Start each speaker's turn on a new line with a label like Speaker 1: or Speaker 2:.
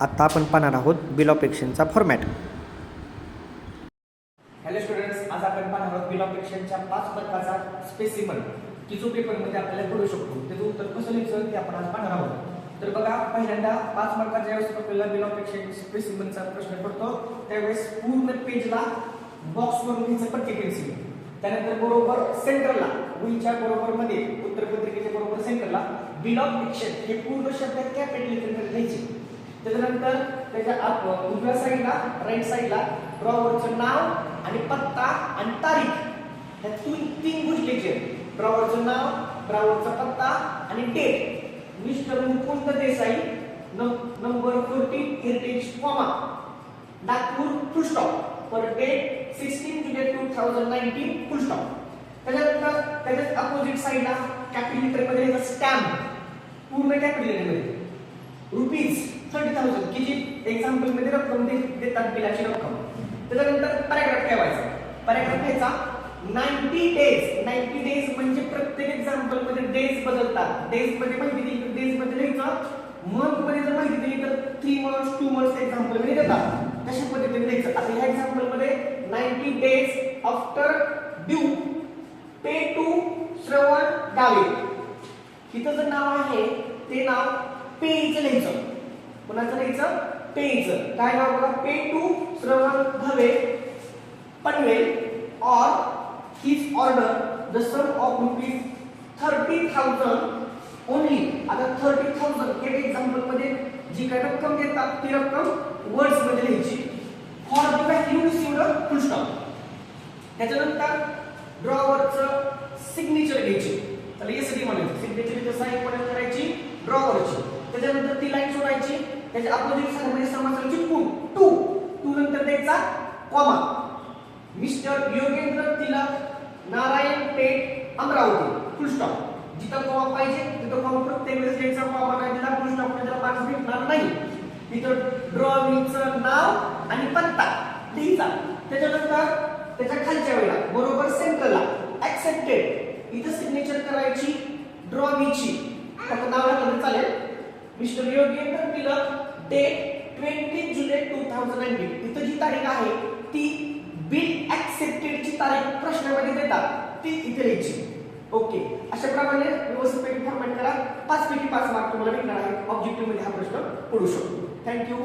Speaker 1: आत्ता आपण पाहणार आहोत बिल ऑफ एक्सचेंजचा फॉर्मॅट.
Speaker 2: हॅलो स्टुडंट्स, आज आपण पाहणार आहोत बिल ऑफ एक्सचेंजच्या 5 मार्काचा स्पेसिमन की जो पेपरमध्ये आपल्याला पडू शकतो. त्याचं उत्तर कसं लिहायचं ते आपण आज पाहणार आहोत. तर बघा, पहिल्यांदा 5 मार्काच्या वेळेस आपल्याला बिल ऑफ एक्सचेंज स्पेसिमनचा प्रश्न पडतो. त्यावेळेस पूर्ण पेजला बॉक्स करून घ्यायचं प्रत्येक पेन्सिल. त्यानंतर बरोबर सेंटरला वहीच्या बरोबर मध्ये उत्तरपत्रिकेच्या बरोबर सेंटरला बिल ऑफ एक्सचेंज हे पूर्ण शब्द कॅपिटल लेटरमध्ये लिहायचे. त्याच्यानंतर त्याच्या उजव्या साईडला राईट साईडला ड्रॉवरचं नाव आणि पत्ता आणि तारीख या तीन गोष्टी लिहायच्या. ड्रॉवरचं नाव, ड्रॉवरचा पत्ता आणि date. Mister Mukund Desai, number 14 heritage comma Nagpur full stop पर डेट 16 जुलै 2019 फुल स्टॉप. त्याच्यानंतर त्याच्या अपोजिट साईडला कॅपिटल लेटरमध्ये लिहायचं स्टॅम्प पूर्ण कॅपिटल लेटरमध्ये रुपीज 30,000 की जी एक्झाम्पल मध्ये रक्कम देतात बिलाची रक्कम. त्याच्यानंतर पॅराग्राफ ठेवायचा. पॅराग्राफ घ्यायचा 90 डेज म्हणजे प्रत्येक एक्झाम्पल मध्ये डेज बदलतात. डेज मध्ये माहिती दिली तर डेज मध्ये लिहायचं. मंथ मध्ये जर माहिती दिली तर 3 मंथ्स 2 मंथ्स एक्झाम्पल मध्ये देतात. तशा पद्धतीने लिहायचं. आता ह्या एक्झाम्पल मध्ये 90 days after due pay to Shravan Gave. इथं जे नाव आहे ते नाव पेचं लिहायचं. कोणाचं लिहायचं? पेचं. काय नाव बघा, पे टू श्रवण Ghave Panvel or his order the sum of rupees 30,000 only. आता 30,000 हे एक्झाम्पल मध्ये जी काय रक्कम देतात ती रक्कम वर्ड्स मध्ये लिहायची. For the value received full stop. त्याच्यानंतर ड्रॉवरचं सिग्नेचर घ्यायची. त्याला एसडी म्हणायचं. सिग्नेचरची साईन पण करायची ड्रॉवरची. त्याच्यानंतर ती लाईन सोडायची. त्याच्या अपोजिट साईडमध्ये समासाची टू नंतर द्यायचा कॉमा. मिस्टर योगेंद्र तिलक नारायण पेठ अमरावती फुल स्टॉप. जिथं कॉमा पाहिजे तिथं कॉमा प्रत्येक वेळेस द्यायचा. कॉमा नाही दिला फुल स्टॉप त्याला मार्क्स भेटणार नाही. तिथं ड्रॉविंगचं नाव आणि पत्ता लिहायचा. त्याच्यानंतर त्याच्या खालच्या वेळेला बरोबर सेंटरला ऍक्सेप्टेड इथं सिग्नेचर करायची ड्रॉविंगची. फक्त नाव टाकलं चालेल. मिस्टर योगेंद्र तिलक डेट 20 जुलै 2019. इथं जी तारीख आहे ती बिल ऍक्सेप्टेडची तारीख प्रश्नामध्ये देतात ती इथे लिहायची. ओके, अशा प्रकारे व्यवस्थित फॉर्मॅट करा. 5 पैकी 5 मार्क तुम्हाला भेटणार आहे. ऑब्जेक्टिव्ह मध्ये हा प्रश्न पडू शकतो. थँक्यू.